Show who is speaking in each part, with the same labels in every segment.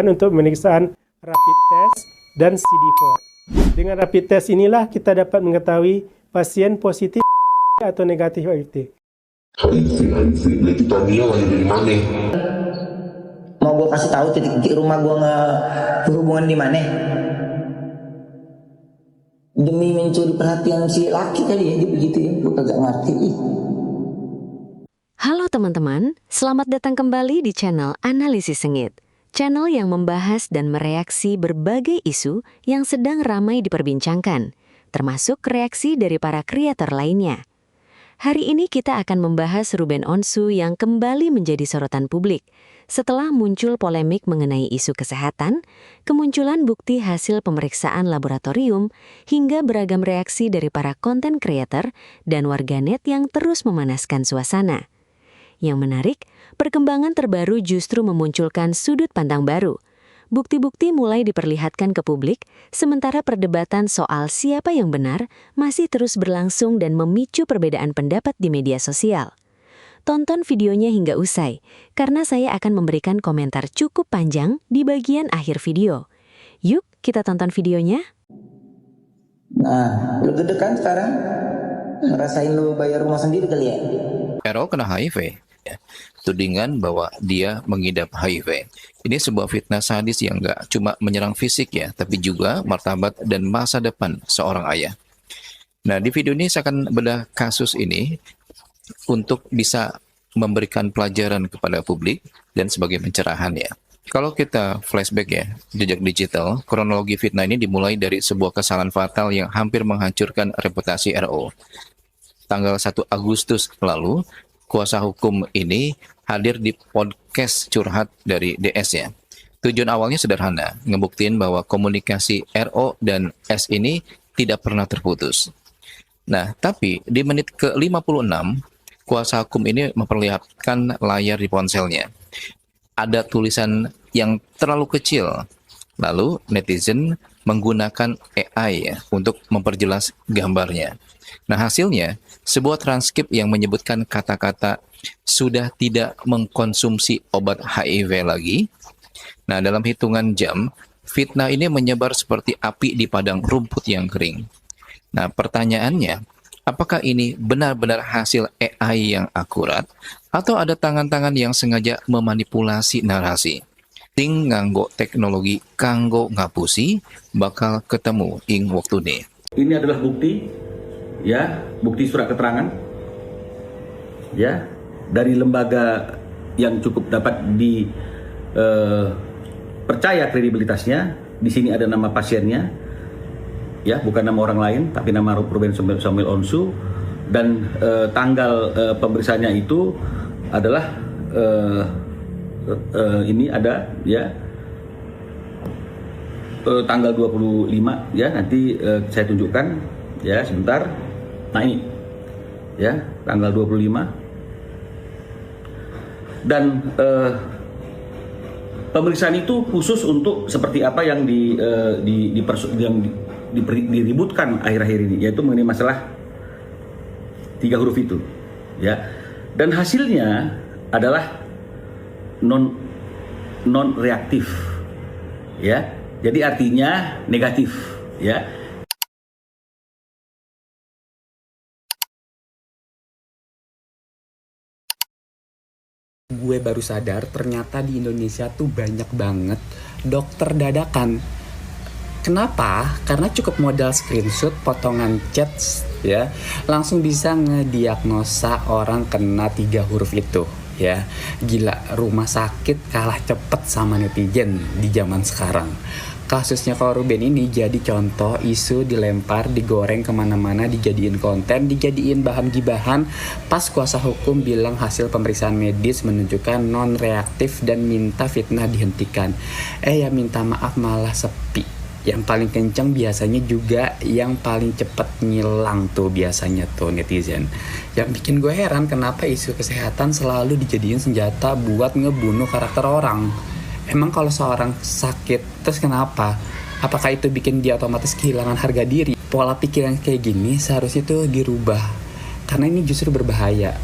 Speaker 1: untuk pemeriksaan rapid test dan CD4. Dengan rapid test inilah kita dapat mengetahui pasien positif atau negatif HIV.
Speaker 2: HIV, kita dia lahir dari mana?
Speaker 3: Mau gue kasih tahu titik-titik rumah gue nggak berhubungan di mana? Demi mencuri perhatian si laki kali ya, dia begitu ya, gue kagak ngerti.
Speaker 4: Halo teman-teman, selamat datang kembali di channel Analisis Sengit. Channel yang membahas dan mereaksi berbagai isu yang sedang ramai diperbincangkan, termasuk reaksi dari para kreator lainnya. Hari ini kita akan membahas Ruben Onsu yang kembali menjadi sorotan publik setelah muncul polemik mengenai isu kesehatan, kemunculan bukti hasil pemeriksaan laboratorium, hingga beragam reaksi dari para konten kreator dan warganet yang terus memanaskan suasana. Yang menarik, perkembangan terbaru justru memunculkan sudut pandang baru. Bukti-bukti mulai diperlihatkan ke publik, sementara perdebatan soal siapa yang benar masih terus berlangsung dan memicu perbedaan pendapat di media sosial. Tonton videonya hingga usai, karena saya akan memberikan komentar cukup panjang di bagian akhir video. Yuk, kita tonton videonya.
Speaker 3: Nah, lu gede kan sekarang? Ngerasain lu bayar rumah sendiri kali ya?
Speaker 5: RO kena HIV. Tudingan bahwa dia mengidap HIV. Ini sebuah fitnah sadis yang gak cuma menyerang fisik ya, tapi juga martabat dan masa depan seorang ayah. Nah, di video ini saya akan bedah kasus ini untuk bisa memberikan pelajaran kepada publik dan sebagai pencerahan ya. Kalau kita flashback ya, jejak digital, kronologi fitnah ini dimulai dari sebuah kesalahan fatal yang hampir menghancurkan reputasi RO. Tanggal 1 Agustus lalu, kuasa hukum ini hadir di podcast curhat dari DS ya. Tujuan awalnya sederhana, ngebuktiin bahwa komunikasi RO dan S ini tidak pernah terputus. Nah, tapi di menit ke-56, kuasa hukum ini memperlihatkan layar di ponselnya. Ada tulisan yang terlalu kecil. Lalu netizen menggunakan AI ya, untuk memperjelas gambarnya. Nah, hasilnya sebuah transkrip yang menyebutkan kata-kata sudah tidak mengkonsumsi obat HIV lagi. Nah, dalam hitungan jam, fitnah ini menyebar seperti api di padang rumput yang kering. Nah, pertanyaannya, apakah ini benar-benar hasil AI yang akurat atau ada tangan-tangan yang sengaja memanipulasi narasi? Ting nganggo teknologi kanggo ngapusi bakal ketemu ing waktune.
Speaker 6: Ini adalah bukti, ya, bukti surat keterangan, ya, dari lembaga yang cukup dapat dipercaya kredibilitasnya. Di sini ada nama pasiennya, ya, bukan nama orang lain, tapi nama Ruben Samuel Onsu, dan tanggal pemeriksaannya itu adalah ini ada ya tanggal 25 ya, nanti saya tunjukkan ya sebentar. Nah, ini ya tanggal 25, dan pemeriksaan itu khusus untuk seperti apa yang diributkan akhir-akhir ini, yaitu mengenai masalah 3 huruf itu ya, dan hasilnya adalah non reaktif ya, jadi artinya negatif ya.
Speaker 7: Gue baru sadar ternyata di Indonesia tuh banyak banget dokter dadakan. Kenapa? Karena cukup modal screenshot potongan chat ya, langsung bisa ngediagnosa orang kena 3 huruf itu. Ya, gila, rumah sakit kalah cepet sama netizen di zaman sekarang. Kasusnya kalau Ruben ini jadi contoh isu dilempar, digoreng kemana-mana, dijadiin konten, dijadiin bahan gibahan. Pas kuasa hukum bilang hasil pemeriksaan medis menunjukkan non-reaktif dan minta fitnah dihentikan. Ya minta maaf malah sepi. Yang paling kencang biasanya juga yang paling cepat ngilang tuh biasanya tuh netizen. Yang bikin gue heran kenapa isu kesehatan selalu dijadiin senjata buat ngebunuh karakter orang. Emang kalau seorang sakit terus kenapa? Apakah itu bikin dia otomatis kehilangan harga diri? Pola pikir yang kayak gini seharusnya tuh dirubah, karena ini justru berbahaya.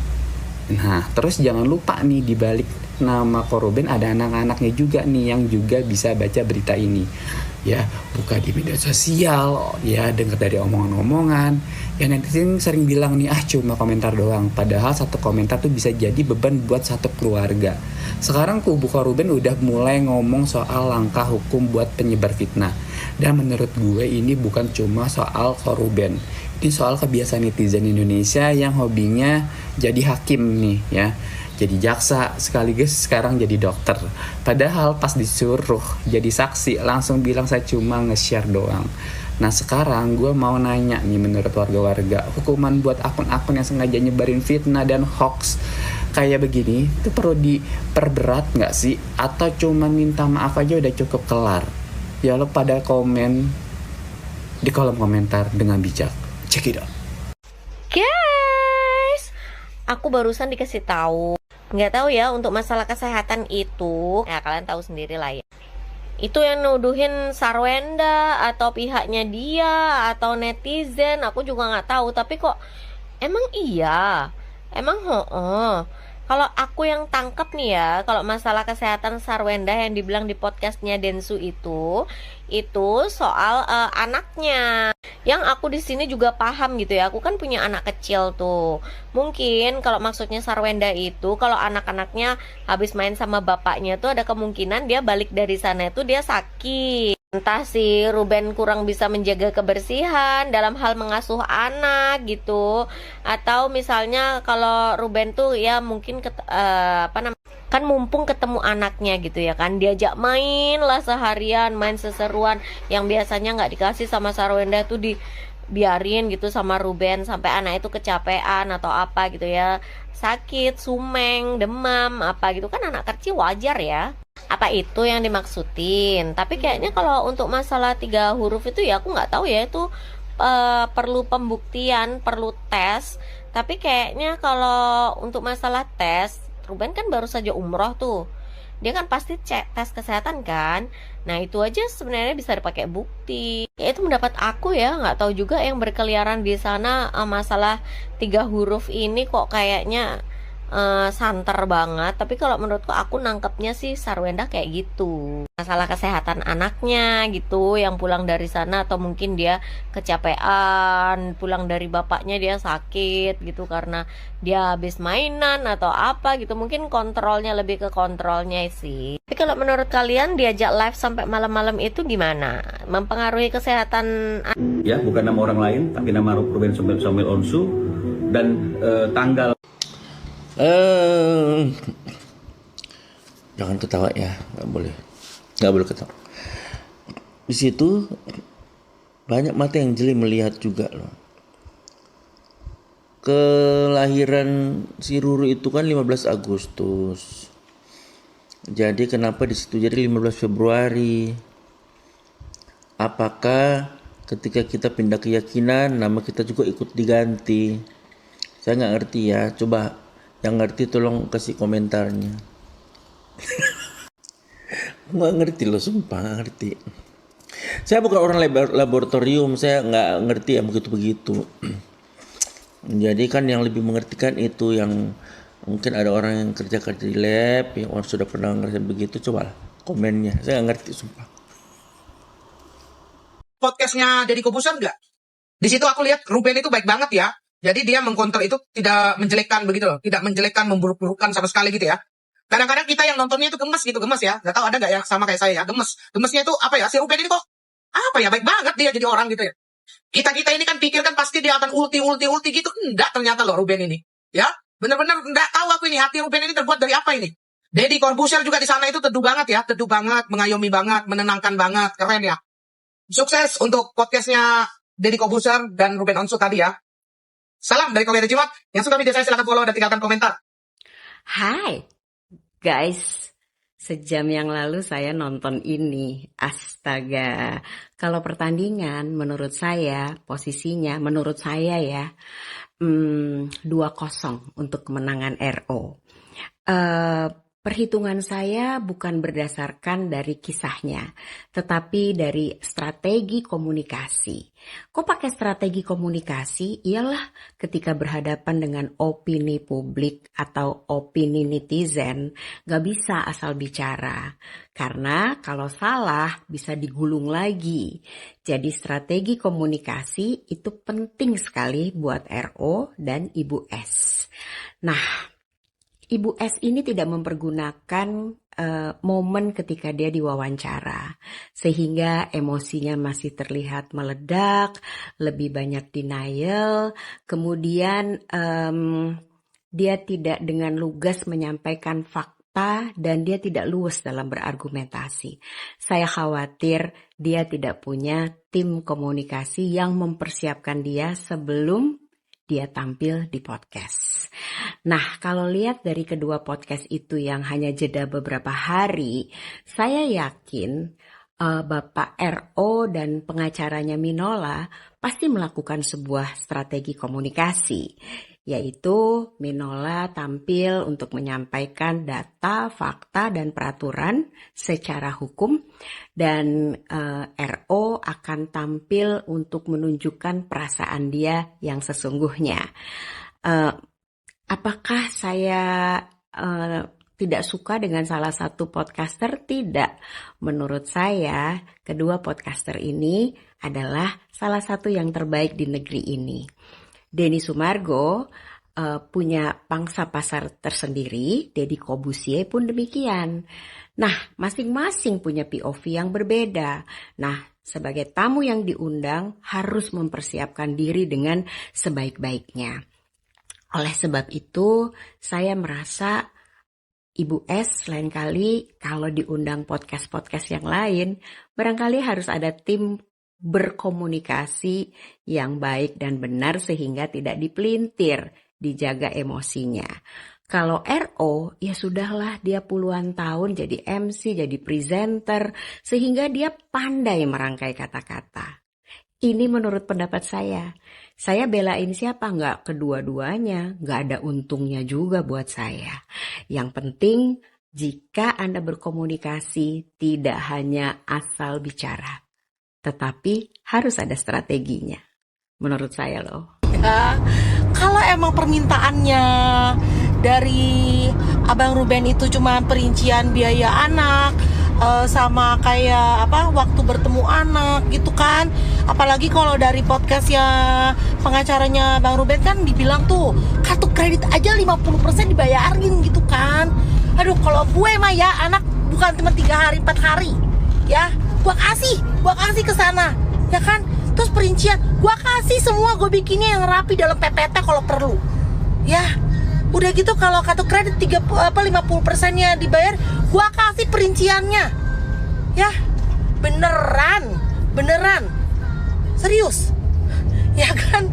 Speaker 7: Nah, terus jangan lupa nih, dibalik nama Koruben ada anak-anaknya juga nih yang juga bisa baca berita ini. Ya, buka di media sosial, ya dengar dari omongan-omongan. Ya netizen sering bilang nih, cuma komentar doang. Padahal satu komentar tuh bisa jadi beban buat satu keluarga. Sekarang kubu Koruben udah mulai ngomong soal langkah hukum buat penyebar fitnah. Dan menurut gue ini bukan cuma soal Koruben. Ini soal kebiasaan netizen Indonesia yang hobinya jadi hakim nih ya. Jadi jaksa sekaligus sekarang jadi dokter. Padahal pas disuruh jadi saksi langsung bilang saya cuma nge-share doang. Nah sekarang gue mau nanya nih menurut warga-warga, hukuman buat akun-akun yang sengaja nyebarin fitnah dan hoax kayak begini itu perlu diperberat gak sih? Atau cuma minta maaf aja udah cukup kelar? Ya lo pada komen di kolom komentar dengan bijak. Check it out.
Speaker 8: Guys, aku barusan dikasih tahu. Nggak tahu ya untuk masalah kesehatan itu. Ya kalian tahu sendiri lah ya. Itu yang nuduhin Sarwenda atau pihaknya dia atau netizen. Aku juga nggak tahu. Tapi kok emang iya? Emang Kalau aku yang tangkap nih ya, kalau masalah kesehatan Sarwenda yang dibilang di podcastnya Densu itu soal anaknya. Yang aku di sini juga paham gitu ya. Aku kan punya anak kecil tuh. Mungkin kalau maksudnya Sarwenda itu kalau anak-anaknya habis main sama bapaknya tuh ada kemungkinan dia balik dari sana itu dia sakit. Entah si Ruben kurang bisa menjaga kebersihan dalam hal mengasuh anak gitu. Atau misalnya kalau Ruben tuh ya mungkin kan mumpung ketemu anaknya gitu ya kan, diajak main lah seharian, main seseruan yang biasanya nggak dikasih sama Sarwenda tuh dibiarin gitu sama Ruben sampai anak itu kecapean atau apa gitu ya, sakit, sumeng, demam apa gitu kan, anak kecil wajar ya. Apa itu yang dimaksudin? Tapi kayaknya kalau untuk masalah 3 huruf itu ya aku nggak tahu ya, itu perlu pembuktian, perlu tes. Tapi kayaknya kalau untuk masalah tes, Ruben kan baru saja umroh tuh, dia kan pasti cek tes kesehatan kan. Nah itu aja sebenarnya bisa dipakai bukti. Ya itu mendapat aku ya, nggak tahu juga yang berkeliaran di sana masalah 3 huruf ini kok kayaknya santer banget. Tapi kalau menurutku aku nangkepnya sih Sarwenda kayak gitu, masalah kesehatan anaknya gitu yang pulang dari sana, atau mungkin dia kecapean pulang dari bapaknya, dia sakit gitu karena dia habis mainan atau apa gitu. Mungkin kontrolnya, lebih ke kontrolnya sih. Tapi kalau menurut kalian diajak live sampai malam-malam itu gimana? Mempengaruhi kesehatan?
Speaker 6: Ya, bukan nama orang lain tapi nama Ruben Somel Onsu. Dan tanggal
Speaker 3: Jangan ketawa ya, nggak boleh ketawa. Di situ banyak mata yang jeli melihat juga loh. Kelahiran si Ruru itu kan 15 Agustus. Jadi kenapa di situ jadi 15 Februari? Apakah ketika kita pindah keyakinan nama kita juga ikut diganti? Saya nggak ngerti ya. Coba yang ngerti tolong kasih komentarnya. Nggak ngerti loh, sumpah nggak ngerti. Saya bukan orang laboratorium, saya nggak ngerti yang begitu-begitu. Jadi kan yang lebih mengerti kan itu yang mungkin ada orang yang kerja di lab, yang orang sudah pernah ngerasain begitu. Coba komennya, saya nggak ngerti sumpah.
Speaker 9: Podcastnya Deddy Kobuser nggak? Di situ aku lihat Ruben itu baik banget ya. Jadi dia mengkonter itu tidak menjelekkan begitu loh, tidak menjelekkan, memburuk-burukkan sama sekali gitu ya. Kadang-kadang kita yang nontonnya itu gemes ya. Gak tahu ada nggak yang sama kayak saya ya, gemes. Gemesnya itu apa ya? Si Ruben ini kok apa ya, baik banget dia jadi orang gitu ya. Kita ini kan pikirkan pasti dia akan ulti gitu. Enggak, ternyata loh Ruben ini. Ya, benar-benar enggak tahu aku ini hati Ruben ini terbuat dari apa ini. Deddy Corbuzier juga di sana itu teduh banget ya, mengayomi banget, menenangkan banget, keren ya. Sukses untuk podcastnya Deddy Corbuzier dan Ruben Onsu tadi ya. Salam dari Korea Cimat. Yang suka video saya silahkan follow dan tinggalkan komentar.
Speaker 10: Hai guys, sejam yang lalu saya nonton ini. Astaga, kalau pertandingan menurut saya posisinya, menurut saya ya 2-0 untuk kemenangan RO. Perhitungan saya bukan berdasarkan dari kisahnya, tetapi dari strategi komunikasi. Kok pakai strategi komunikasi? Ialah ketika berhadapan dengan opini publik atau opini netizen, gak bisa asal bicara. Karena kalau salah bisa digulung lagi. Jadi strategi komunikasi itu penting sekali buat RO dan Ibu S. Nah, Ibu S ini tidak mempergunakan momen ketika dia diwawancara, sehingga emosinya masih terlihat meledak, lebih banyak denial, kemudian dia tidak dengan lugas menyampaikan fakta dan dia tidak luwes dalam berargumentasi. Saya khawatir dia tidak punya tim komunikasi yang mempersiapkan dia sebelum dia tampil di podcast. Nah, kalau lihat dari kedua podcast itu yang hanya jeda beberapa hari, saya yakin Bapak RO dan pengacaranya Minola pasti melakukan sebuah strategi komunikasi, yaitu Minola tampil untuk menyampaikan data, fakta, dan peraturan secara hukum, dan RO akan tampil untuk menunjukkan perasaan dia yang sesungguhnya. Apakah saya tidak suka dengan salah satu podcaster? Tidak. Menurut saya, kedua podcaster ini adalah salah satu yang terbaik di negeri ini. Denny Sumargo punya pangsa pasar tersendiri, Deddy Corbuzier pun demikian. Nah, masing-masing punya POV yang berbeda. Nah, sebagai tamu yang diundang harus mempersiapkan diri dengan sebaik-baiknya. Oleh sebab itu, saya merasa Ibu S lain kali kalau diundang podcast-podcast yang lain, barangkali harus ada tim berkomunikasi yang baik dan benar sehingga tidak dipelintir, dijaga emosinya. Kalau RO, ya sudahlah, dia puluhan tahun jadi MC, jadi presenter, sehingga dia pandai merangkai kata-kata. Ini menurut pendapat saya. Saya belain siapa? Nggak kedua-duanya, nggak ada untungnya juga buat saya. Yang penting, jika Anda berkomunikasi, tidak hanya asal bicara, tetapi harus ada strateginya. Menurut saya loh.
Speaker 9: Kalau emang permintaannya dari Abang Ruben itu cuma perincian biaya anak, sama kayak waktu bertemu anak gitu kan. Apalagi kalau dari podcastnya pengacaranya Bang Ruben kan dibilang tuh kartu kredit aja 50% dibayarin gitu kan. Aduh, kalau gue mah ya anak bukan cuma 3 hari 4 hari ya, gua kasih ke sana ya kan. Terus perincian gua kasih semua, gue bikinnya yang rapi dalam PPT kalau perlu ya. Udah gitu kalau kartu kredit 50%-nya dibayar, gua kasih perinciannya. Ya, beneran. Serius. Ya kan?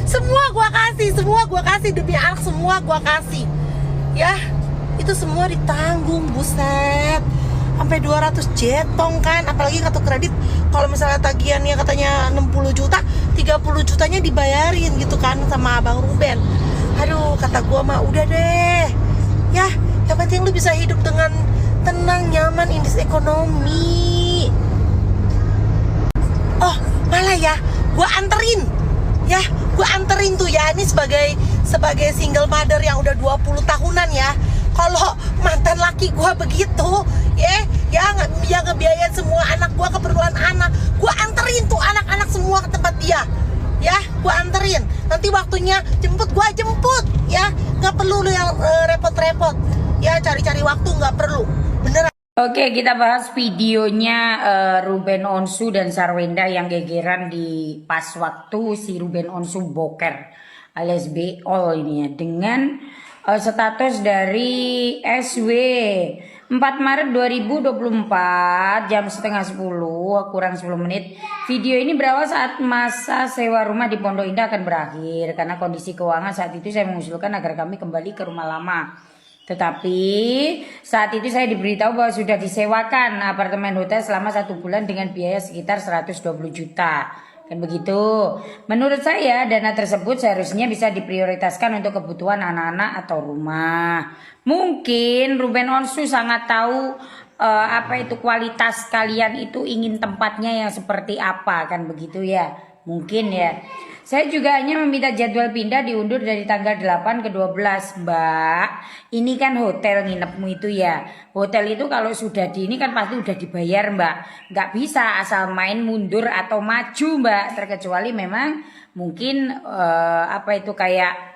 Speaker 9: Semua gua kasih demi anak, semua gua kasih. Ya, itu semua ditanggung, buset. Sampai 200 jetong kan, apalagi kartu kredit kalau misalnya tagihannya katanya 60 juta, 30 jutanya dibayarin gitu kan sama Abang Ruben. Aduh, kata gua mah udah deh. Ya, yang penting lu bisa hidup dengan tenang, nyaman, in this ekonomi. Oh, malah ya, gua anterin. Ya, gua anterin tuh ya, ini sebagai single mother yang udah 20 tahunan ya. Kalau mantan laki gua begitu, ya ngebiayain semua anak gua, keperluan anak. Gua anterin tuh anak-anak semua ke tempat dia. Ya, gua anterin. Nanti waktunya jemput, gua jemput. Ya, nggak perlu lu yang repot-repot. Ya, cari-cari waktu nggak perlu. Beneran.
Speaker 11: Oke, kita bahas videonya Ruben Onsu dan Sarwenda yang gegeran di pas waktu si Ruben Onsu boker alias BO ini ya, dengan status dari SW 4 Maret 2024 jam setengah 10 kurang 10 menit. Video ini berawal saat masa sewa rumah di Pondok Indah akan berakhir karena kondisi keuangan saat itu saya mengusulkan agar kami kembali ke rumah lama. Tetapi saat itu saya diberitahu bahwa sudah disewakan apartemen hotel selama 1 bulan dengan biaya sekitar 120 juta. Kan begitu. Menurut saya dana tersebut seharusnya bisa diprioritaskan untuk kebutuhan anak-anak atau rumah. Mungkin Ruben Onsu sangat tahu apa itu kualitas kalian itu ingin tempatnya yang seperti apa, kan begitu ya. Mungkin ya. Saya juga hanya meminta jadwal pindah diundur dari tanggal 8 ke 12, Mbak. Ini kan hotel nginepmu itu ya. Hotel itu kalau sudah di ini kan pasti udah dibayar, Mbak. Nggak bisa asal main mundur atau maju, Mbak. Terkecuali memang mungkin apa itu kayak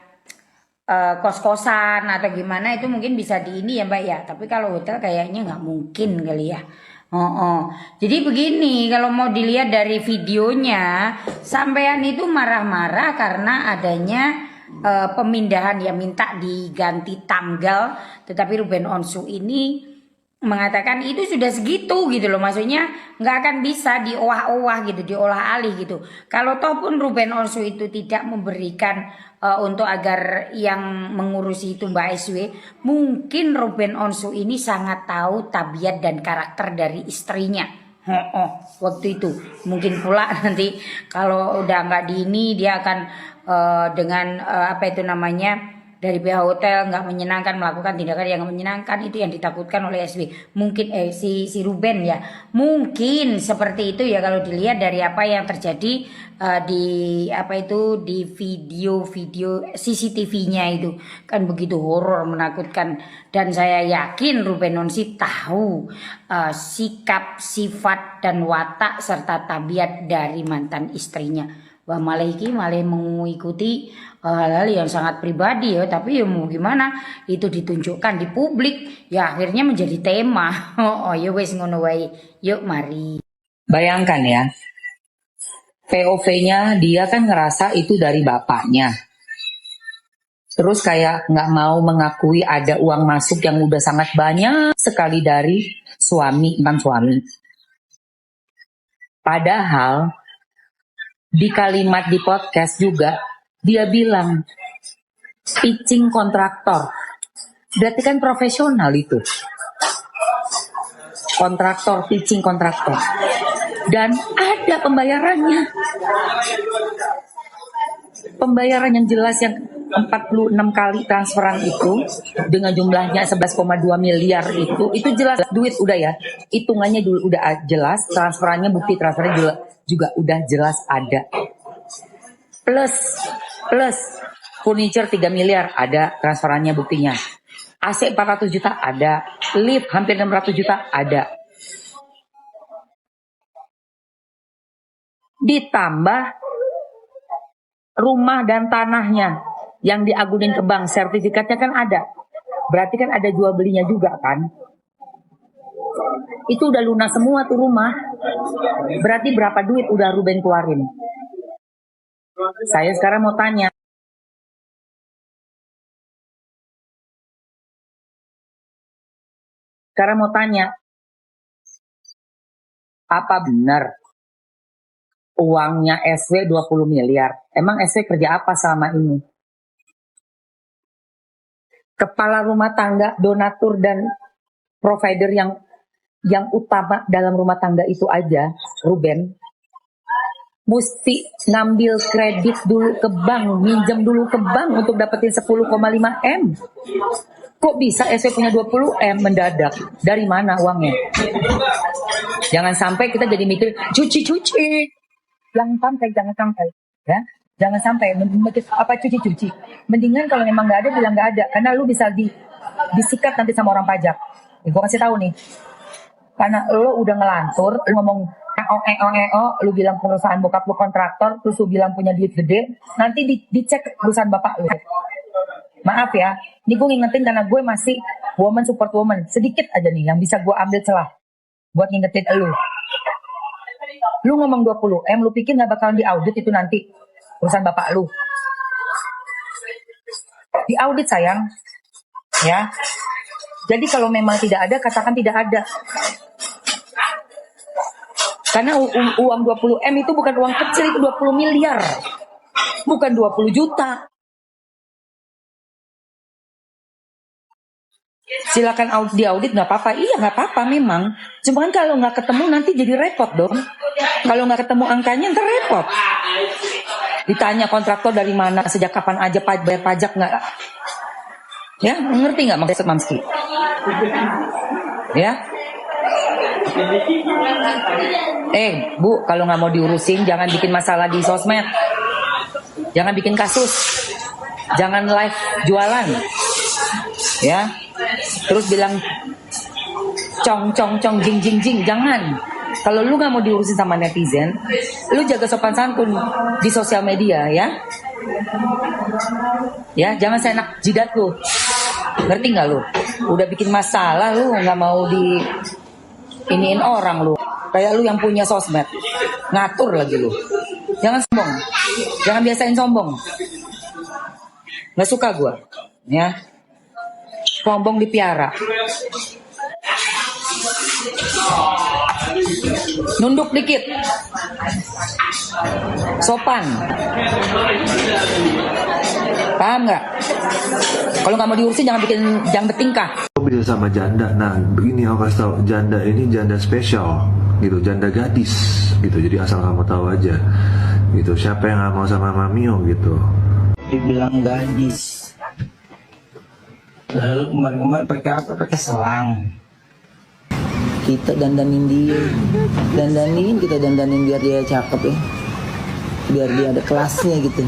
Speaker 11: kos-kosan atau gimana itu mungkin bisa di ini ya, Mbak ya. Tapi kalau hotel kayaknya nggak mungkin kali ya. Jadi begini, kalau mau dilihat dari videonya, sampean itu marah-marah karena adanya pemindahan, ya minta diganti tanggal, tetapi Ruben Onsu ini mengatakan itu sudah segitu gitu loh, maksudnya nggak akan bisa diolah-olah gitu, diolah alih gitu. Kalau toh pun Ruben Onsu itu tidak memberikan untuk agar yang mengurusi itu Mbak SW, mungkin Ruben Onsu ini sangat tahu tabiat dan karakter dari istrinya. Waktu itu mungkin pula nanti kalau udah nggak di ini dia akan dengan apa itu namanya, dari pihak hotel nggak menyenangkan, melakukan tindakan yang menyenangkan, itu yang ditakutkan oleh SW. Mungkin si Ruben ya, mungkin seperti itu ya kalau dilihat dari apa yang terjadi di apa itu di video CCTV-nya itu kan begitu horor, menakutkan. Dan saya yakin Ruben Onsu tahu sikap, sifat dan watak serta tabiat dari mantan istrinya. Wah, malah mengikuti hal-hal yang sangat pribadi ya, tapi ya mau gimana, itu ditunjukkan di publik ya akhirnya menjadi tema. Ya wes ngono wae. Yuk mari.
Speaker 12: Bayangkan ya, POV-nya dia kan ngerasa itu dari bapaknya. Terus kayak nggak mau mengakui ada uang masuk yang udah sangat banyak sekali dari mantan suami. Padahal di kalimat di podcast juga dia bilang pitching kontraktor. Berarti kan profesional itu. Kontraktor, pitching kontraktor. Dan ada pembayarannya. Pembayaran yang jelas yang 46 kali transferan itu dengan jumlahnya 11,2 miliar itu jelas duit udah ya. Hitungannya dulu udah jelas, transferannya, bukti transfernya juga udah jelas ada. Plus furniture 3 miliar ada transferannya, buktinya. AC 400 juta ada, lift hampir 600 juta ada. Ditambah rumah dan tanahnya yang diagunin ke bank, sertifikatnya kan ada. Berarti kan ada jual belinya juga kan. Itu udah lunas semua tuh rumah. Berarti berapa duit udah Ruben keluarin? Saya sekarang mau tanya. Apa benar uangnya SW 20 miliar? Emang SW kerja apa selama ini? Kepala rumah tangga, donatur dan provider yang utama dalam rumah tangga itu aja, Ruben, mesti ngambil kredit dulu ke bank, minjem dulu ke bank untuk dapetin 10,5 M. Kok bisa SW punya 20 M mendadak? Dari mana uangnya? Jangan sampai kita jadi mikir cuci-cuci. Jangan sampai, ya. Jangan sampai apa cuci-cuci. Mendingan kalau memang nggak ada, bilang nggak ada, karena lu bisa disikat nanti sama orang pajak. Gue kasih tahu nih. Karena lo udah ngelantur, lo ngomong lu bilang perusahaan bokap lu kontraktor, terus lu bilang punya duit gede, nanti dicek perusahaan bapak lu. Maaf ya, ini gue ngingetin karena gue masih woman support woman. Sedikit aja nih yang bisa gue ambil celah buat ngingetin lu. Lu ngomong 20 M, lu pikir gak bakalan diaudit itu nanti perusahaan bapak lu? Diaudit sayang, ya. Jadi kalau memang tidak ada, katakan tidak ada. Karena uang 20 M itu bukan uang kecil, itu 20 miliar. Bukan 20 juta. Silakan diaudit nggak apa-apa. Iya nggak apa-apa memang. Cuma kan kalau nggak ketemu nanti jadi repot dong. Kalau nggak ketemu angkanya ntar repot. Ditanya kontraktor dari mana, sejak kapan aja bayar pajak nggak? Ya, ngerti nggak maksud Mamski? Ya. Bu, kalau nggak mau diurusin jangan bikin masalah di sosmed. Jangan bikin kasus. Jangan live jualan. Ya. Terus bilang cong jing jing jing, jangan. Kalau lu nggak mau diurusin sama netizen, lu jaga sopan santun di sosial media ya. Ya, jangan seenak jidat lu. Ngerti nggak lu? Udah bikin masalah lu nggak mau di iniin orang lu. Kayak lu yang punya sosmed, ngatur lagi lu. Jangan sombong, jangan biasain sombong. Nggak suka gua, ya. Sombong dipiara. Nunduk dikit. Sopan. Paham nggak? Kalau nggak mau diurusin jangan bertingkah.
Speaker 13: Beda sama janda. Nah, begini aku kasih tahu, janda ini janda spesial gitu, janda gadis gitu. Jadi asal kamu tahu aja gitu. Siapa yang nggak mau sama Mamio gitu?
Speaker 14: Dibilang gadis. Lalu kemarin pakai apa? Pakai selang. Kita dandanin dia, kita dandanin biar dia cakep ya, biar dia ada kelasnya gitu.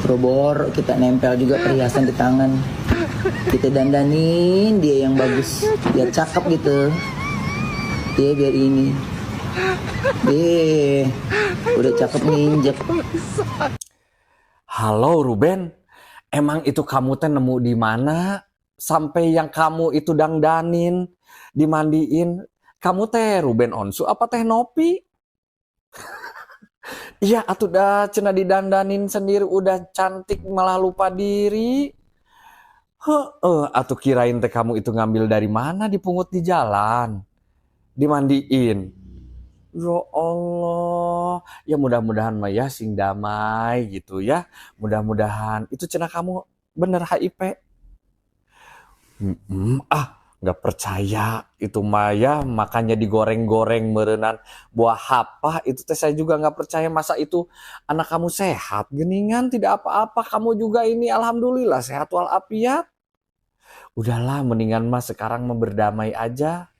Speaker 14: Robor kita nempel juga perhiasan di tangan, kita dandanin dia yang bagus, biar cakep gitu. Dia biar ini, udah cakep nginjek.
Speaker 15: Halo Ruben, emang itu kamu teh nemu di mana? Sampai yang kamu itu dangdanin, dimandiin, kamu teh Ruben Onsu apa teh Nopi? Iya, atuh dah cenah didandanin sendiri udah cantik malah lupa diri. Atuh kirain teh kamu itu ngambil dari mana, dipungut di jalan, dimandiin. Ya Allah, ya mudah-mudahan mah ya sing damai gitu ya. Mudah-mudahan itu cenah kamu bener HIP. Nggak percaya itu Maya, makanya digoreng-goreng merenan buah hapa itu teh saya juga nggak percaya. Masa itu anak kamu sehat geningan tidak apa-apa, kamu juga ini alhamdulillah sehat walafiat. Udahlah mendingan mas sekarang berdamai aja.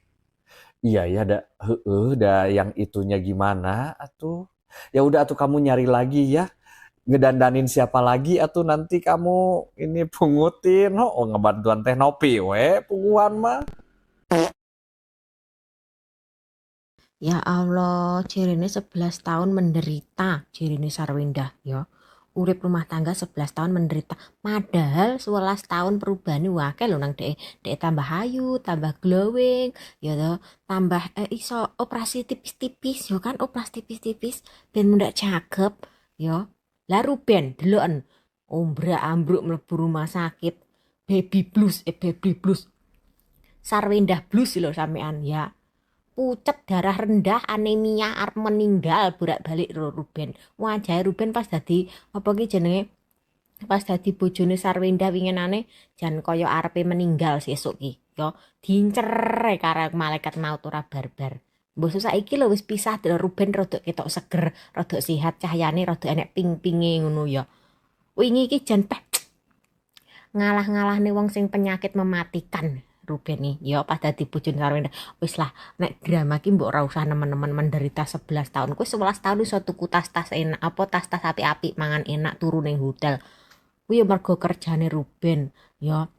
Speaker 15: Iya ya, dah yang itunya gimana atuh. Ya udah atuh kamu nyari lagi ya. Ngedandanin siapa lagi atuh nanti kamu ini pungutin. Ngebantuan teh Nopi punguan mah.
Speaker 16: Ya Allah, Cirine 11 tahun menderita, Cirine Sarwindah ya. Urip rumah tangga 11 tahun menderita. Padahal 11 tahun perubahan wakil lho nang dek tambah hayu, tambah glowing, ya toh, tambah iso operasi tipis-tipis, yo kan operasi tipis-tipis ben mundak cakep, yo. Lah Ruben deloken ombrak-ambruk mlebu rumah sakit. Baby blues. Sarwindah blues lho sampean ya. Pucet, darah rendah, anemia, arep meninggal bolak-balik Ruben. Wajah Ruben pas dadi apa ki jenenge? Pas dadi bojone Sarwindah winginane jan kaya arepe meninggal sesuk ki. Yo diincer karo malaikat maut ora barbar. Mbok saiki lho wis pisah Ruben rodok ketok seger, rodok sehat, cahyane rodok enek ping-pinge ngono ya. Wingi iki jan ngalah-ngalahne wong sing penyakit mematikan. Ruben nih, ya pas dadi bojone Sarwindah. Wis lah, nek drama ki mbok ora usah nemen-nemen menderita 11 tahun. Kowe 11 tahun iso tuku tas-tas enak, tas-tas apik-apik, mangan enak, turu ning hotel. Kuwi ya mergo kerjane Ruben, ya.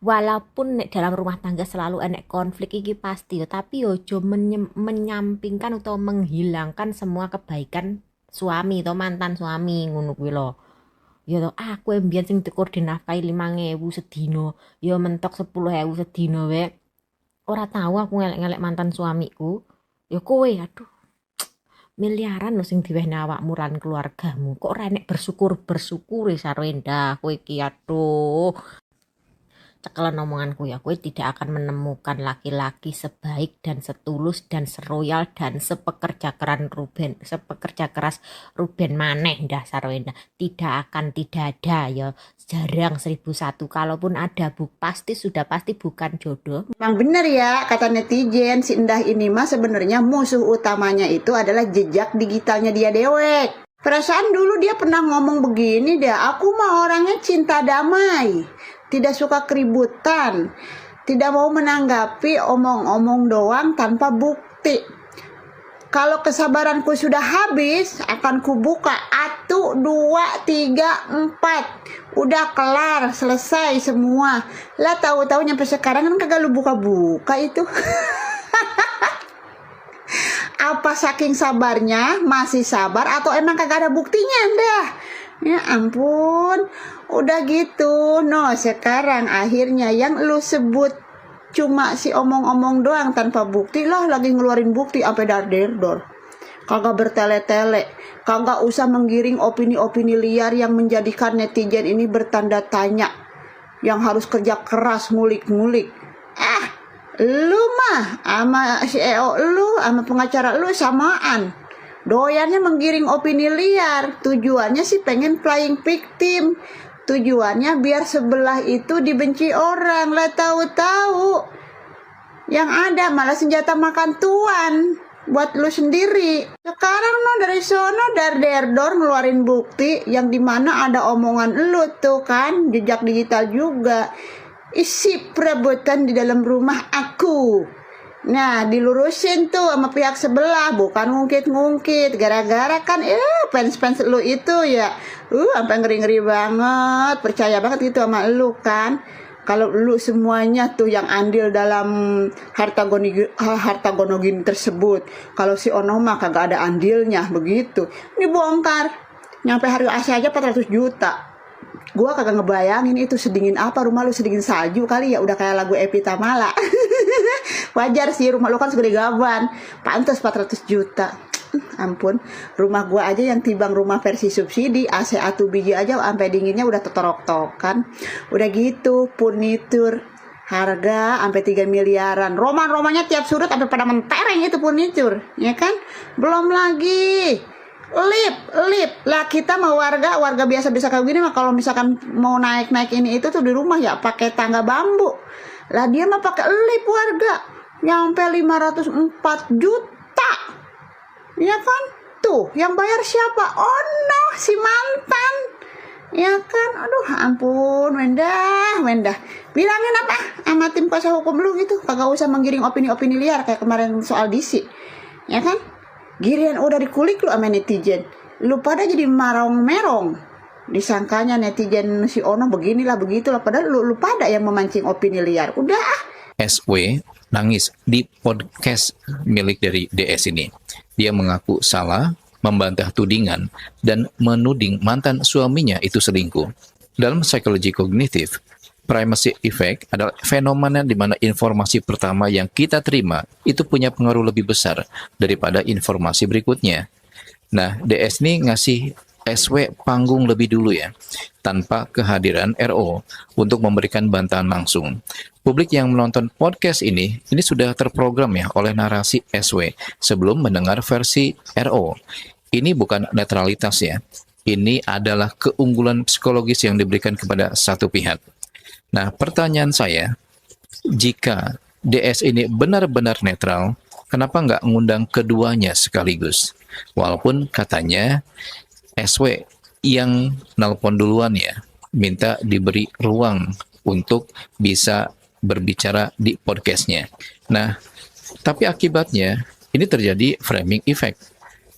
Speaker 16: Walaupun nek dalam rumah tangga selalu enek konflik iki pasti ya, tapi yo aja menyampingkan atau menghilangkan semua kebaikan suami atau mantan suami ngono kuwi lho. Ya toh aku mbiyen sing dikur dinafkahi 5.000 sedina, ya mentok 10.000 sedina wae. Ora tahu aku ngelek-ngelek mantan suamiku. Ya kowe aduh. Miliaran lho sing diwehne awakmu lan keluargamu. Kok ora enek bersyukur Sarwindah kowe iki aduh. cekelan omonganku ya, kowe tidak akan menemukan laki-laki sebaik dan setulus dan seroyal dan sepekerja keras Ruben maneh ndah Sarwenda. Tidak ada ya, jarang 1001. Kalaupun ada pasti bukan jodoh.
Speaker 17: Memang benar ya kata netizen, si Endah ini mah sebenarnya musuh utamanya itu adalah jejak digitalnya dia dewek. Perasaan dulu dia pernah ngomong begini deh, aku mah orangnya cinta damai, tidak suka keributan, tidak mau menanggapi omong-omong doang tanpa bukti. Kalau kesabaranku sudah habis, akan kubuka 1, 2, 3, 4. Udah kelar, selesai semua. Lah tahu-tahu nyampe sekarang kan kagak lu buka-buka itu. Apa saking sabarnya, masih sabar atau emang kagak ada buktinya dah? Ya ampun, udah gitu. Sekarang akhirnya yang lu sebut cuma si omong-omong doang tanpa bukti lah, lagi ngeluarin bukti sampai dar-der-dor. Kagak bertele-tele, kagak usah menggiring opini-opini liar yang menjadikan netizen ini bertanda tanya, yang harus kerja keras ngulik-ngulik. Lu mah sama CEO lu, sama pengacara lu samaan. Doyannya menggiring opini liar. Tujuannya sih pengen playing victim. Tujuannya biar sebelah itu dibenci orang. Lah tahu-tahu yang ada malah senjata makan tuan buat lu sendiri. Sekarang dari sono dar-der-dor ngeluarin bukti yang dimana ada omongan lu tuh kan, jejak digital juga. Isi perebutan di dalam rumah aku. Nah, dilurusin tuh sama pihak sebelah, bukan ngungkit-ngungkit. Gara-gara kan fans-fans lu itu ya, sampai ngeri-ngeri banget, percaya banget gitu sama lu kan. Kalau lu semuanya tuh yang andil dalam harta gonogin tersebut. Kalau si Ono mah kagak ada andilnya begitu. Ini bongkar. Nyampe hari AC aja 400 juta. Gua kagak ngebayangin itu sedingin apa rumah lu, sedingin salju kali ya, udah kayak lagu Epi Tamala. Wajar sih, rumah lu kan segede gaban, pantas 400 juta. Ampun, rumah gua aja yang timbang rumah versi subsidi, AC 1 biji aja sampai dinginnya udah tetorok-tokan. Udah gitu, furnitur harga sampai 3 miliaran. Roman-romannya tiap sudut sampai pada mentereng itu furnitur, ya kan? Belum lagi lip lah, kita mau warga biasa-biasa kayak gini mah kalau misalkan mau naik ini itu tuh di rumah ya pakai tangga bambu. Lah dia mah pakai lip warga nyampe 504 juta. Ya kan? Tuh, yang bayar siapa? Ono, si mantan. Ya kan? Aduh, ampun, Wendah. Bilangin apa sama tim kuasa hukum lu gitu, kagak usah menggiring opini-opini liar kayak kemarin soal DC. Ya kan? Giliran udah dikulik lu sama netizen, lu pada jadi marong-merong. Disangkanya netizen si Ono beginilah begitulah, padahal lu pada yang memancing opini liar. Udah
Speaker 5: SW nangis di podcast milik dari DS ini. Dia mengaku salah, membantah tudingan, dan menuding mantan suaminya itu selingkuh. Dalam psikologi kognitif, primacy effect adalah fenomena di mana informasi pertama yang kita terima itu punya pengaruh lebih besar daripada informasi berikutnya. Nah, DS ini ngasih SW panggung lebih dulu ya, tanpa kehadiran RO untuk memberikan bantahan langsung. Publik yang menonton podcast ini sudah terprogram ya oleh narasi SW sebelum mendengar versi RO. Ini bukan netralitas ya, ini adalah keunggulan psikologis yang diberikan kepada satu pihak. Nah, pertanyaan saya, jika DS ini benar-benar netral, kenapa nggak ngundang keduanya sekaligus? Walaupun katanya SW yang nelpon duluan ya, minta diberi ruang untuk bisa berbicara di podcastnya. Nah, tapi akibatnya ini terjadi framing effect,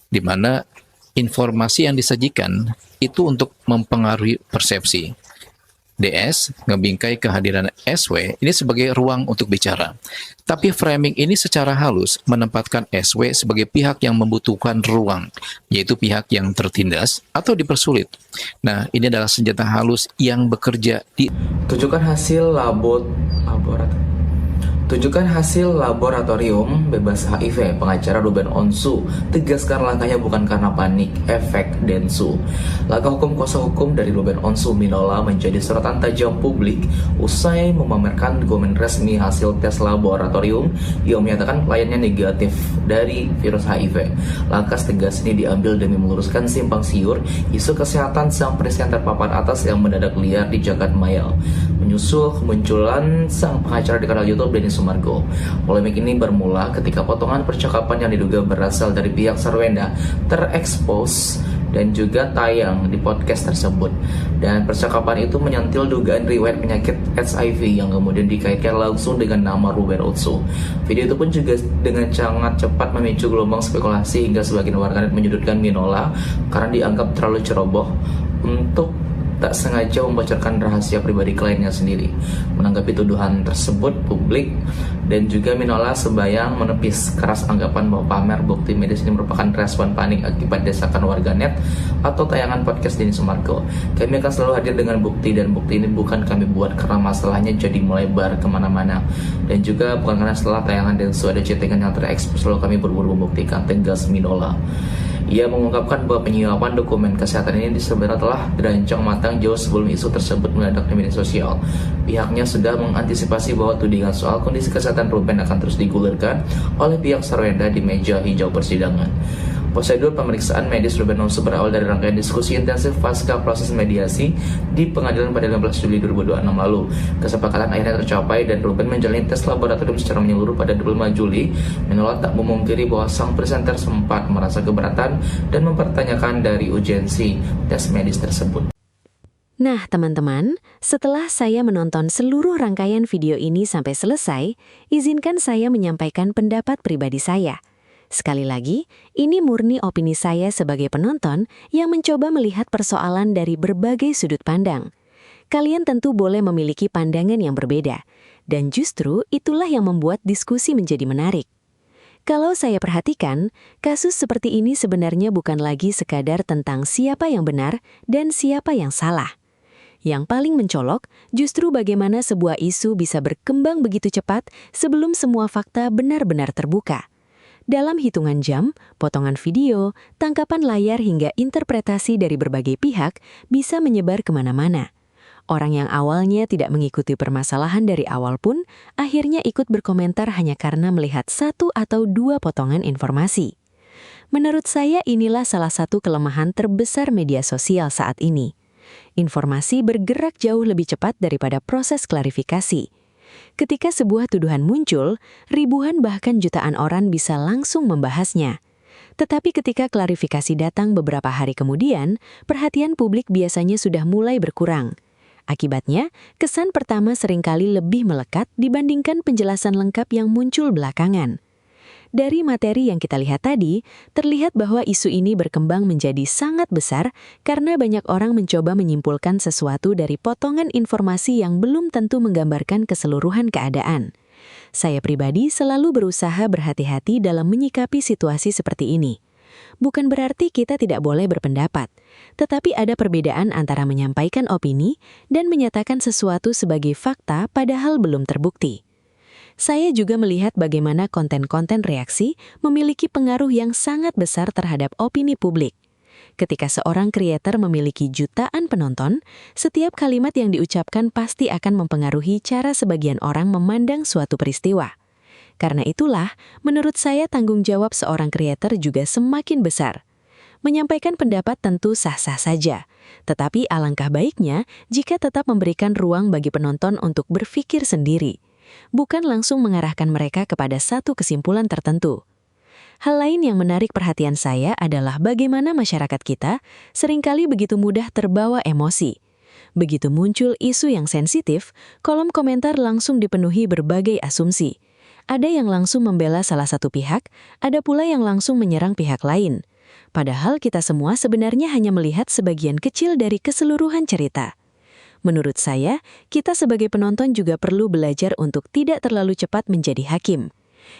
Speaker 5: di mana informasi yang disajikan itu untuk mempengaruhi persepsi. DS ngebingkai kehadiran SW ini sebagai ruang untuk bicara. Tapi framing ini secara halus menempatkan SW sebagai pihak yang membutuhkan ruang, yaitu pihak yang tertindas atau dipersulit. Nah, ini adalah senjata halus yang bekerja di...
Speaker 7: Tunjukkan hasil
Speaker 18: Tunjukkan hasil laboratorium bebas HIV. Pengacara Ruben Onsu tegaskan langkahnya bukan karena panik, efek Densu. Langkah hukum kuasa hukum dari Ruben Onsu Minola menjadi sorotan tajam publik usai memamerkan dokumen resmi hasil tes laboratorium yang menyatakan kliennya negatif dari virus HIV. Langkah tegas ini diambil demi meluruskan simpang siur isu kesehatan sang presenter papan atas yang mendadak liar di jagat maya. Menyusul kemunculan sang pengacara di kanal YouTube Denny Sumargo. Polemik ini bermula ketika potongan percakapan yang diduga berasal dari pihak Sarwenda terekspos dan juga tayang di podcast tersebut. Dan percakapan itu menyentil dugaan riwayat penyakit HIV yang kemudian dikaitkan langsung dengan nama Ruben Onsu. Video itu pun juga dengan sangat cepat memicu gelombang spekulasi hingga sebagian warganet menyudutkan Minola karena dianggap terlalu ceroboh untuk tak sengaja membocorkan rahasia pribadi kliennya sendiri. Menanggapi tuduhan tersebut, publik dan juga Minola sebayang menepis keras anggapan bahwa pamer bukti medis ini merupakan respon panik akibat desakan warganet atau tayangan podcast Denny Sumargo. Kami akan selalu hadir dengan bukti, dan bukti ini bukan kami buat karena masalahnya jadi melebar kemana-mana, dan juga bukan karena setelah tayangan Densu ada chattingan yang terekspos lalu kami berburu membuktikan, tegas Minola. Ia mengungkapkan bahwa penyuapan dokumen kesehatan ini sebenarnya telah dirancang matang jauh sebelum isu tersebut meledak di media sosial. Pihaknya sudah mengantisipasi bahwa tudingan soal kondisi kesehatan Ruben akan terus digulirkan oleh pihak Sarwenda di meja hijau persidangan. Prosedur pemeriksaan medis Ruben Onsu berawal dari rangkaian diskusi intensif pasca proses mediasi di pengadilan pada 15 Juli 2026 lalu. Kesepakatan akhirnya tercapai dan Ruben menjalani tes laboratorium secara menyeluruh pada 25 Juli. Minola tak memungkiri bahwa sang presenter sempat merasa keberatan dan mempertanyakan dari urgensi tes medis tersebut.
Speaker 4: Nah, teman-teman, setelah saya menonton seluruh rangkaian video ini sampai selesai, izinkan saya menyampaikan pendapat pribadi saya. Sekali lagi, ini murni opini saya sebagai penonton yang mencoba melihat persoalan dari berbagai sudut pandang. Kalian tentu boleh memiliki pandangan yang berbeda, dan justru itulah yang membuat diskusi menjadi menarik. Kalau saya perhatikan, kasus seperti ini sebenarnya bukan lagi sekadar tentang siapa yang benar dan siapa yang salah. Yang paling mencolok justru bagaimana sebuah isu bisa berkembang begitu cepat sebelum semua fakta benar-benar terbuka. Dalam hitungan jam, potongan video, tangkapan layar hingga interpretasi dari berbagai pihak bisa menyebar kemana-mana. Orang yang awalnya tidak mengikuti permasalahan dari awal pun akhirnya ikut berkomentar hanya karena melihat satu atau dua potongan informasi. Menurut saya inilah salah satu kelemahan terbesar media sosial saat ini. Informasi bergerak jauh lebih cepat daripada proses klarifikasi. Ketika sebuah tuduhan muncul, ribuan bahkan jutaan orang bisa langsung membahasnya. Tetapi ketika klarifikasi datang beberapa hari kemudian, perhatian publik biasanya sudah mulai berkurang. Akibatnya, kesan pertama seringkali lebih melekat dibandingkan penjelasan lengkap yang muncul belakangan. Dari materi yang kita lihat tadi, terlihat bahwa isu ini berkembang menjadi sangat besar karena banyak orang mencoba menyimpulkan sesuatu dari potongan informasi yang belum tentu menggambarkan keseluruhan keadaan. Saya pribadi selalu berusaha berhati-hati dalam menyikapi situasi seperti ini. Bukan berarti kita tidak boleh berpendapat, tetapi ada perbedaan antara menyampaikan opini dan menyatakan sesuatu sebagai fakta padahal belum terbukti. Saya juga melihat bagaimana konten-konten reaksi memiliki pengaruh yang sangat besar terhadap opini publik. Ketika seorang kreator memiliki jutaan penonton, setiap kalimat yang diucapkan pasti akan mempengaruhi cara sebagian orang memandang suatu peristiwa. Karena itulah, menurut saya tanggung jawab seorang kreator juga semakin besar. Menyampaikan pendapat tentu sah-sah saja, tetapi alangkah baiknya jika tetap memberikan ruang bagi penonton untuk berpikir sendiri, bukan langsung mengarahkan mereka kepada satu kesimpulan tertentu. Hal lain yang menarik perhatian saya adalah bagaimana masyarakat kita seringkali begitu mudah terbawa emosi. Begitu muncul isu yang sensitif, kolom komentar langsung dipenuhi berbagai asumsi. Ada yang langsung membela salah satu pihak, ada pula yang langsung menyerang pihak lain. Padahal kita semua sebenarnya hanya melihat sebagian kecil dari keseluruhan cerita. Menurut saya, kita sebagai penonton juga perlu belajar untuk tidak terlalu cepat menjadi hakim.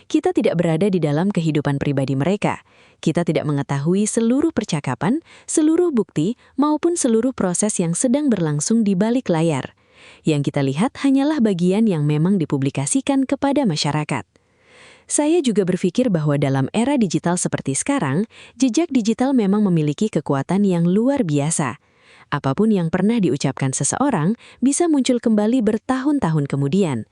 Speaker 4: Kita tidak berada di dalam kehidupan pribadi mereka. Kita tidak mengetahui seluruh percakapan, seluruh bukti, maupun seluruh proses yang sedang berlangsung di balik layar. Yang kita lihat hanyalah bagian yang memang dipublikasikan kepada masyarakat. Saya juga berpikir bahwa dalam era digital seperti sekarang, jejak digital memang memiliki kekuatan yang luar biasa. Apapun yang pernah diucapkan seseorang bisa muncul kembali bertahun-tahun kemudian.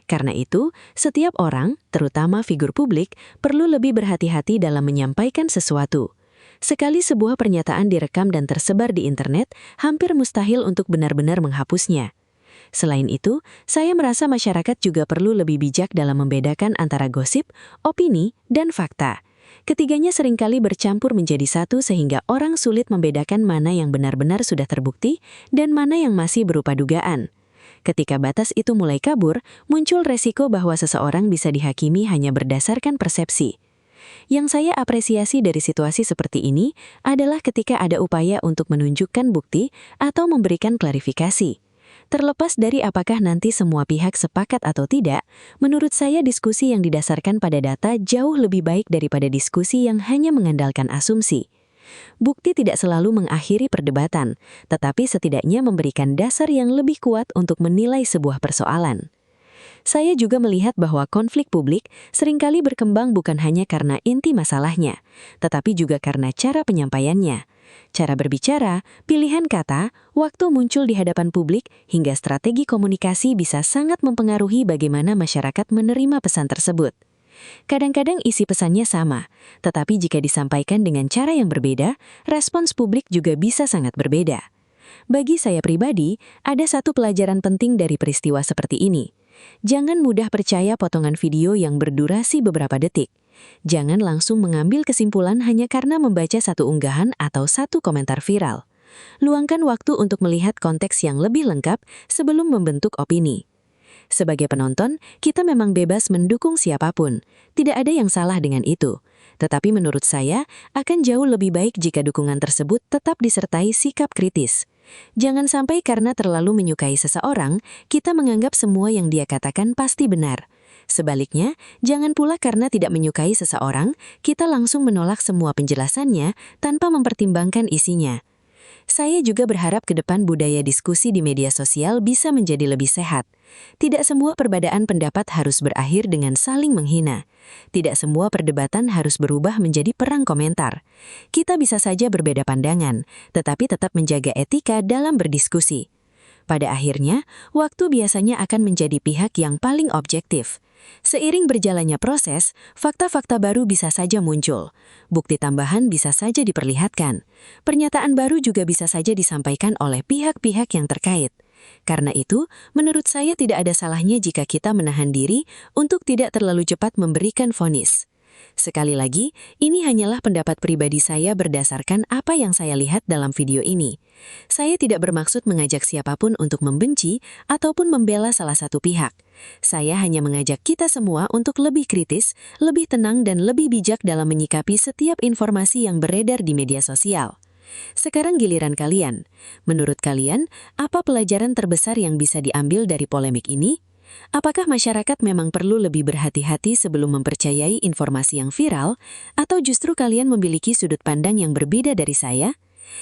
Speaker 4: Karena itu, setiap orang, terutama figur publik, perlu lebih berhati-hati dalam menyampaikan sesuatu. Sekali sebuah pernyataan direkam dan tersebar di internet, hampir mustahil untuk benar-benar menghapusnya. Selain itu, saya merasa masyarakat juga perlu lebih bijak dalam membedakan antara gosip, opini, dan fakta. Ketiganya seringkali bercampur menjadi satu sehingga orang sulit membedakan mana yang benar-benar sudah terbukti dan mana yang masih berupa dugaan. Ketika batas itu mulai kabur, muncul resiko bahwa seseorang bisa dihakimi hanya berdasarkan persepsi. Yang saya apresiasi dari situasi seperti ini adalah ketika ada upaya untuk menunjukkan bukti atau memberikan klarifikasi. Terlepas dari apakah nanti semua pihak sepakat atau tidak, menurut saya diskusi yang didasarkan pada data jauh lebih baik daripada diskusi yang hanya mengandalkan asumsi. Bukti tidak selalu mengakhiri perdebatan, tetapi setidaknya memberikan dasar yang lebih kuat untuk menilai sebuah persoalan. Saya juga melihat bahwa konflik publik seringkali berkembang bukan hanya karena inti masalahnya, tetapi juga karena cara penyampaiannya. Cara berbicara, pilihan kata, waktu muncul di hadapan publik, hingga strategi komunikasi bisa sangat mempengaruhi bagaimana masyarakat menerima pesan tersebut. Kadang-kadang isi pesannya sama, tetapi jika disampaikan dengan cara yang berbeda, respons publik juga bisa sangat berbeda. Bagi saya pribadi, ada satu pelajaran penting dari peristiwa seperti ini. Jangan mudah percaya potongan video yang berdurasi beberapa detik. Jangan langsung mengambil kesimpulan hanya karena membaca satu unggahan atau satu komentar viral. Luangkan waktu untuk melihat konteks yang lebih lengkap sebelum membentuk opini. Sebagai penonton, kita memang bebas mendukung siapapun. Tidak ada yang salah dengan itu. Tetapi menurut saya, akan jauh lebih baik jika dukungan tersebut tetap disertai sikap kritis. Jangan sampai karena terlalu menyukai seseorang, kita menganggap semua yang dia katakan pasti benar. Sebaliknya, jangan pula karena tidak menyukai seseorang, kita langsung menolak semua penjelasannya tanpa mempertimbangkan isinya. Saya juga berharap ke depan budaya diskusi di media sosial bisa menjadi lebih sehat. Tidak semua perbedaan pendapat harus berakhir dengan saling menghina. Tidak semua perdebatan harus berubah menjadi perang komentar. Kita bisa saja berbeda pandangan, tetapi tetap menjaga etika dalam berdiskusi. Pada akhirnya, waktu biasanya akan menjadi pihak yang paling objektif. Seiring berjalannya proses, fakta-fakta baru bisa saja muncul. Bukti tambahan bisa saja diperlihatkan. Pernyataan baru juga bisa saja disampaikan oleh pihak-pihak yang terkait. Karena itu, menurut saya tidak ada salahnya jika kita menahan diri untuk tidak terlalu cepat memberikan vonis. Sekali lagi, ini hanyalah pendapat pribadi saya berdasarkan apa yang saya lihat dalam video ini. Saya tidak bermaksud mengajak siapapun untuk membenci ataupun membela salah satu pihak. Saya hanya mengajak kita semua untuk lebih kritis, lebih tenang dan lebih bijak dalam menyikapi setiap informasi yang beredar di media sosial. Sekarang giliran kalian. Menurut kalian, apa pelajaran terbesar yang bisa diambil dari polemik ini? Apakah masyarakat memang perlu lebih berhati-hati sebelum mempercayai informasi yang viral, atau justru kalian memiliki sudut pandang yang berbeda dari saya?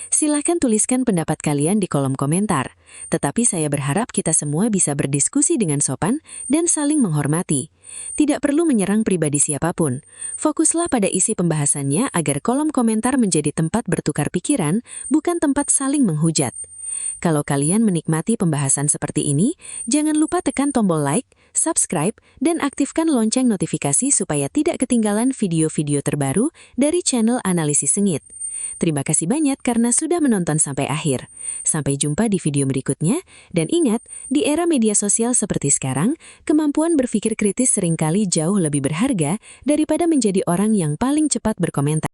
Speaker 4: Silahkan tuliskan pendapat kalian di kolom komentar, tetapi saya berharap kita semua bisa berdiskusi dengan sopan dan saling menghormati. Tidak perlu menyerang pribadi siapapun. Fokuslah pada isi pembahasannya agar kolom komentar menjadi tempat bertukar pikiran, bukan tempat saling menghujat. Kalau kalian menikmati pembahasan seperti ini, jangan lupa tekan tombol like, subscribe, dan aktifkan lonceng notifikasi supaya tidak ketinggalan video-video terbaru dari channel Analisis Sengit. Terima kasih banyak karena sudah menonton sampai akhir. Sampai jumpa di video berikutnya, dan ingat, di era media sosial seperti sekarang, kemampuan berpikir kritis seringkali jauh lebih berharga daripada menjadi orang yang paling cepat berkomentar.